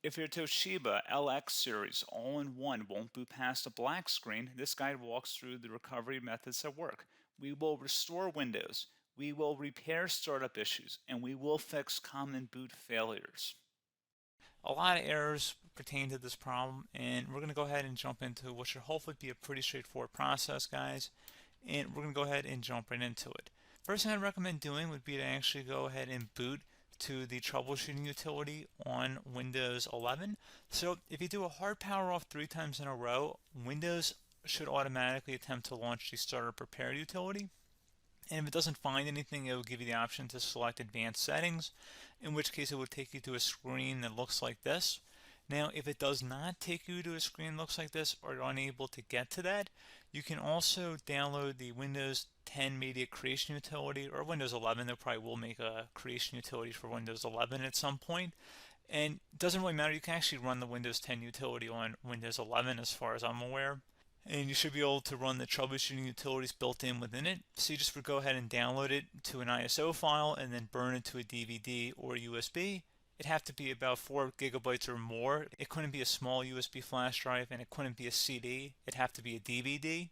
If your Toshiba LX Series All-In-One won't boot past a black screen, this guide walks through the recovery methods that work. We will restore Windows, we will repair startup issues, and we will fix common boot failures. A lot of errors pertain to this problem, and we're going to go ahead and jump into what should hopefully be a pretty straightforward process, guys. And we're going to go ahead and jump right into it. First thing I'd recommend doing would be to actually go ahead and boot to the troubleshooting utility on Windows 11. So if you do a hard power off 3 times in a row, Windows should automatically attempt to launch the startup repair utility. And if it doesn't find anything, it will give you the option to select advanced settings, in which case it will take you to a screen that looks like this. Now, if it does not take you to a screen that looks like this, or you're unable to get to that, you can also download the Windows 10 Media Creation Utility, or Windows 11. They probably will make a creation utility for Windows 11 at some point. And it doesn't really matter, you can actually run the Windows 10 utility on Windows 11 as far as I'm aware. And you should be able to run the troubleshooting utilities built in within it. So you just would go ahead and download it to an ISO file and then burn it to a DVD or USB. It'd have to be about 4 gigabytes or more. It couldn't be a small USB flash drive, and it couldn't be a CD. It'd have to be a DVD.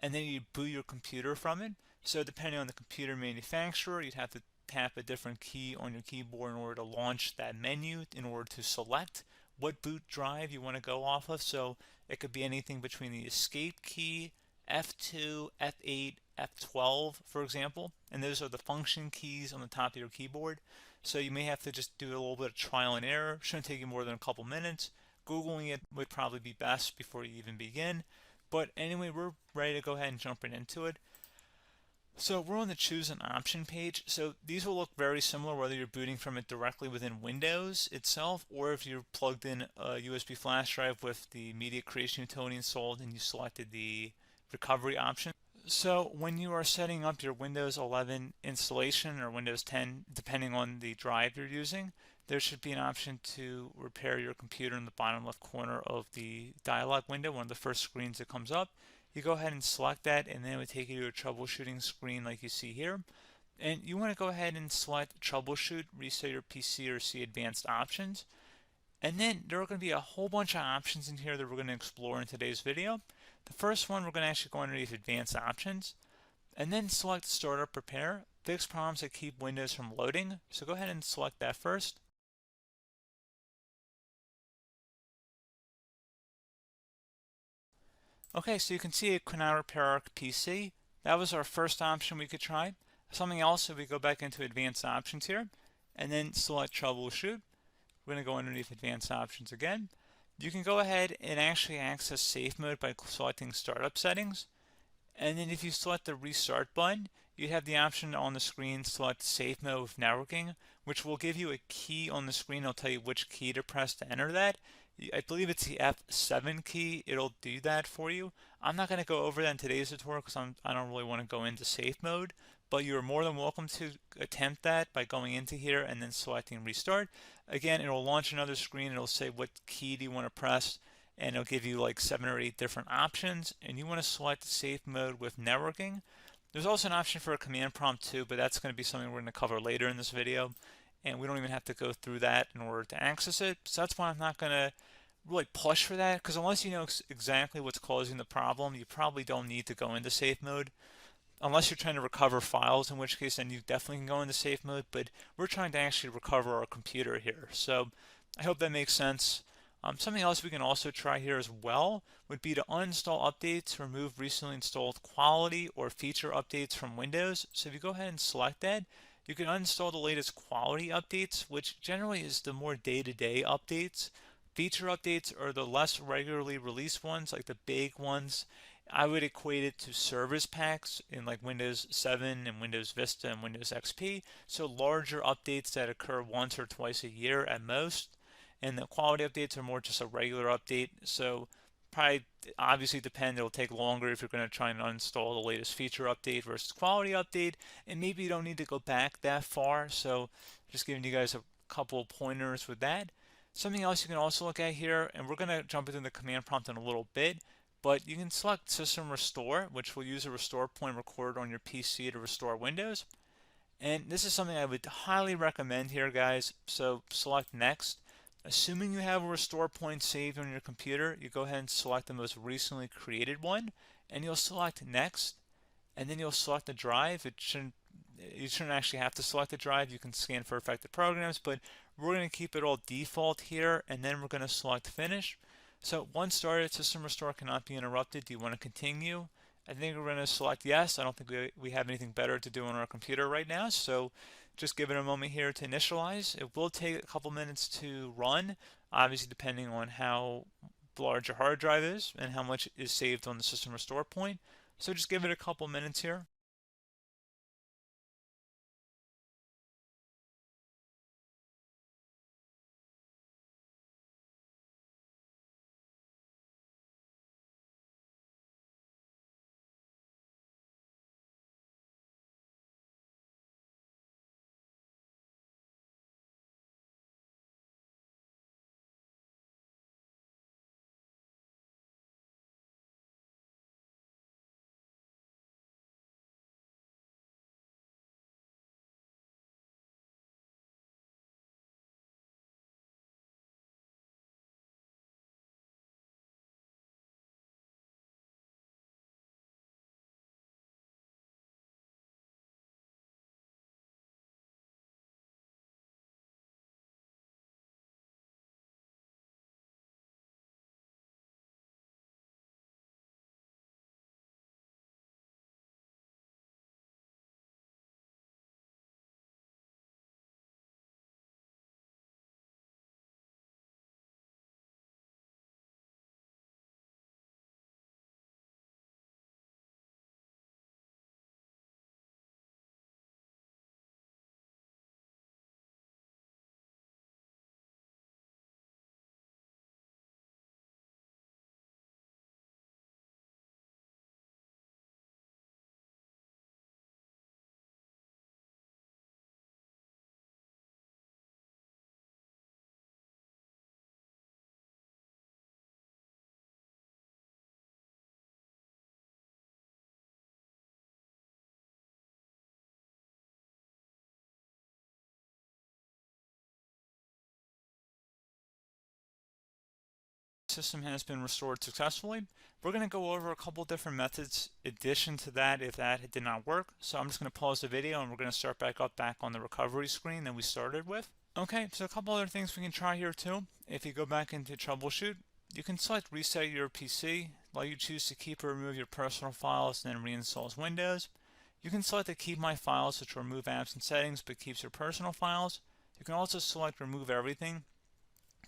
And then you'd boot your computer from it. So depending on the computer manufacturer, you'd have to tap a different key on your keyboard in order to launch that menu, in order to select what boot drive you want to go off of. So it could be anything between the escape key, F2, F8, F12, for example, and those are the function keys on the top of your keyboard. So you may have to just do a little bit of trial and error. Shouldn't take you more than a couple minutes. Googling it would probably be best before you even begin. But anyway, we're ready to go ahead and jump right into it. So we're on the choose an option page. So these will look very similar whether you're booting from it directly within Windows itself, or if you're plugged in a USB flash drive with the media creation utility installed and you selected the recovery option. So when you are setting up your Windows 11 installation or Windows 10, depending on the drive you're using, there should be an option to repair your computer in the bottom left corner of the dialog window, one of the first screens that comes up. You go ahead and select that, and then it would take you to a troubleshooting screen like you see here. And you want to go ahead and select troubleshoot, reset your PC, or see advanced options. And then there are going to be a whole bunch of options in here that we're going to explore in today's video. The first one, we're going to actually go underneath advanced options and then select startup repair, fix problems that keep Windows from loading. So go ahead and select that first. Okay, so you can see it cannot repair our PC. That was our first option we could try. Something else, if we go back into advanced options here and then select troubleshoot, we're going to go underneath advanced options again. You can go ahead and actually access safe mode by selecting startup settings. And then if you select the restart button, you have the option on the screen select safe mode with networking, which will give you a key on the screen. It'll tell you which key to press to enter that. I believe it's the F7 key. It'll do that for you. I'm not going to go over that in today's tutorial because I don't really want to go into safe mode, but you're more than welcome to attempt that by going into here and then selecting restart. Again, it'll launch another screen. It'll say what key do you want to press, and it'll give you like 7 or 8 different options, and you want to select safe mode with networking. There's also an option for a command prompt too, but that's going to be something we're going to cover later in this video, and we don't even have to go through that in order to access it. So that's why I'm not going to really push for that, because unless you know exactly what's causing the problem, you probably don't need to go into safe mode. Unless you're trying to recover files, in which case then you definitely can go into safe mode, but we're trying to actually recover our computer here. So I hope that makes sense. Something else we can also try here as well would be to uninstall updates, remove recently installed quality or feature updates from Windows. So if you go ahead and select that, you can uninstall the latest quality updates, which generally is the more day-to-day updates. Feature updates are the less regularly released ones, like the big ones. I would equate it to service packs in like Windows 7 and Windows Vista and Windows XP. So larger updates that occur once or twice a year at most. And the quality updates are more just a regular update. So probably obviously depend, it'll take longer if you're going to try and uninstall the latest feature update versus quality update. And maybe you don't need to go back that far. So just giving you guys a couple of pointers with that. Something else you can also look at here, and we're going to jump into the command prompt in a little bit, but you can select System Restore, which will use a restore point recorded on your PC to restore Windows. And this is something I would highly recommend here, guys. So select Next. Assuming you have a restore point saved on your computer, you go ahead and select the most recently created one, and you'll select next, and then you'll select the drive. You shouldn't actually have to select the drive. You can scan for affected programs, but we're going to keep it all default here, and then we're going to select finish. So once started, system restore cannot be interrupted. Do you want to continue? I think we're going to select yes. I don't think we have anything better to do on our computer right now, so just give it a moment here to initialize. It will take a couple minutes to run, obviously depending on how large your hard drive is and how much is saved on the system restore point. So just give it a couple minutes here. System has been restored successfully. We're going to go over a couple different methods in addition to that if that did not work. So I'm just going to pause the video and we're going to start back on the recovery screen that we started with. Okay, so a couple other things we can try here too. If you go back into troubleshoot, you can select reset your PC, let you choose to keep or remove your personal files and then reinstalls Windows. You can select to keep my files, which will remove apps and settings but keeps your personal files. You can also select remove everything,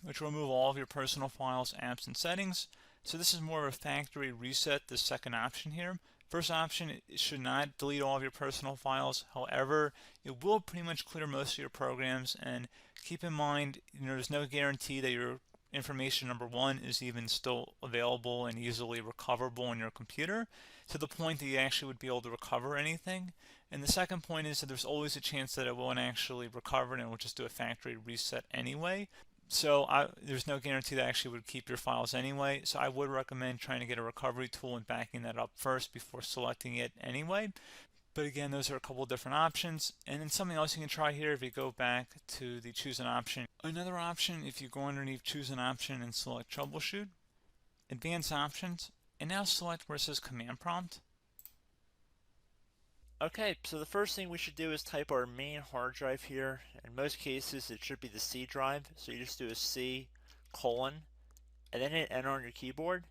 which will remove all of your personal files, apps, and settings. So this is more of a factory reset, the second option here. First option, it should not delete all of your personal files. However, it will pretty much clear most of your programs, and keep in mind, there's no guarantee that your information, number one, is even still available and easily recoverable on your computer to the point that you actually would be able to recover anything. And the second point is that there's always a chance that it won't actually recover and it will just do a factory reset anyway. So there's no guarantee that actually would keep your files anyway. So I would recommend trying to get a recovery tool and backing that up first before selecting it anyway. But again, those are a couple different options. And then something else you can try here if you go back to the choose an option. Another option, if you go underneath choose an option and select troubleshoot, advanced options, and now select where it says command prompt. Okay, so the first thing we should do is type our main hard drive here. In most cases, it should be the C drive. So you just do a C colon and then hit enter on your keyboard.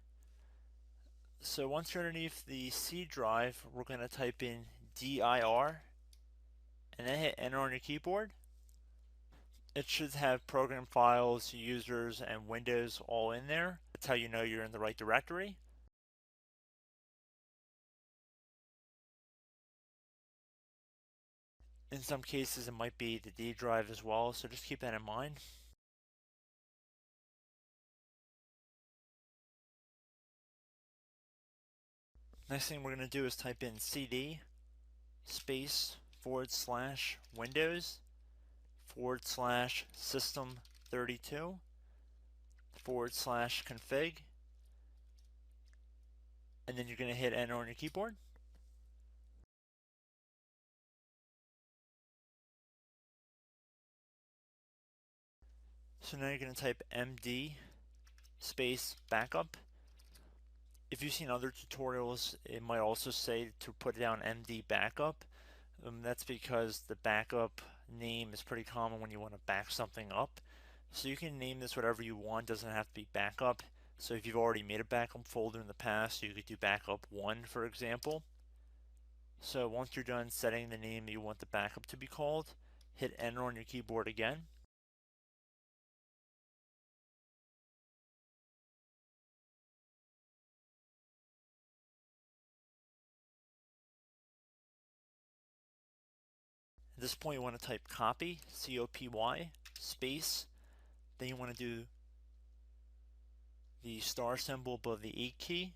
So once you're underneath the C drive, we're going to type in dir and then hit enter on your keyboard. It should have program files, users, and Windows all in there. That's how you know you're in the right directory. In some cases, it might be the D drive as well, so just keep that in mind. Next thing we're going to do is type in cd space / Windows / system 32 / config, and then you're going to hit enter on your keyboard. So now you're going to type MD space backup. If you've seen other tutorials, it might also say to put down MD backup. That's because the backup name is pretty common when you want to back something up. So you can name this whatever you want, doesn't have to be backup. So if you've already made a backup folder in the past, you could do backup 1, for example. So once you're done setting the name that you want the backup to be called, hit enter on your keyboard again. At this point you want to type copy, C-O-P-Y, space, then you want to do the star symbol above the 8 key,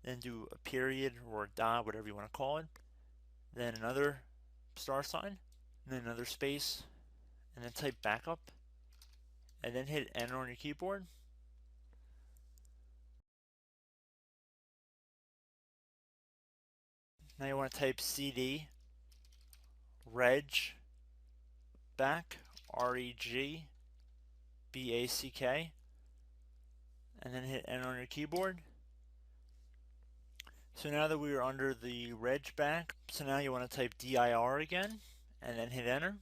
then do a period or a dot, whatever you want to call it, then another star sign, and then another space, and then type backup, and then hit enter on your keyboard. Now you want to type CD reg back, R-E-G-B-A-C-K, and then hit enter on your keyboard. So now that we are under the reg back, so now you want to type dir again, and then hit enter.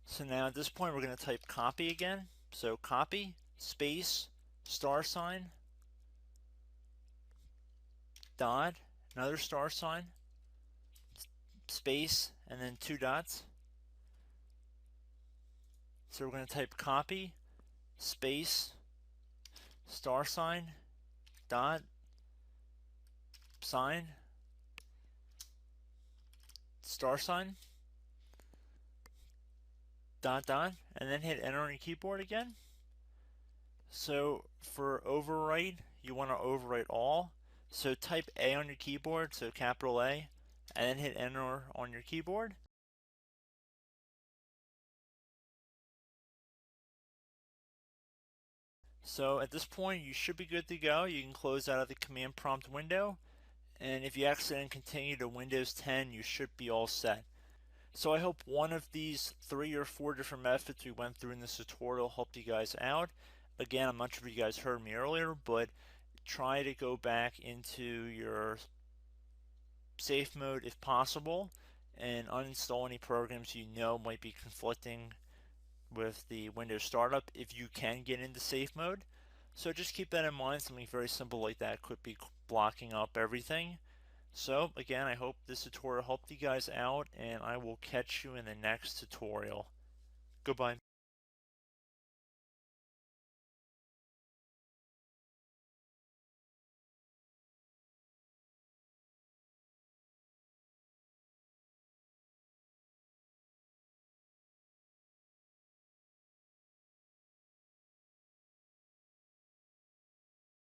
So now at this point we're going to type copy again. So copy, space, star sign, dot, another star sign, space, and then 2 dots. So we're going to type copy, space, star sign, dot, sign, star sign, dot, dot, and then hit enter on your keyboard again. So for overwrite, you want to overwrite all. So type A on your keyboard, so capital A, and then hit enter on your keyboard. So at this point you should be good to go. You can close out of the command prompt window, and if you accidentally continue to Windows 10, you should be all set. So I hope one of these 3 or 4 different methods we went through in this tutorial helped you guys out. Again, I'm not sure if you guys heard me earlier, but try to go back into your safe mode if possible and uninstall any programs you know might be conflicting with the Windows startup if you can get into safe mode. So just keep that in mind. Something very simple like that could be blocking up everything. So again, I hope this tutorial helped you guys out, and I will catch you in the next tutorial. Goodbye.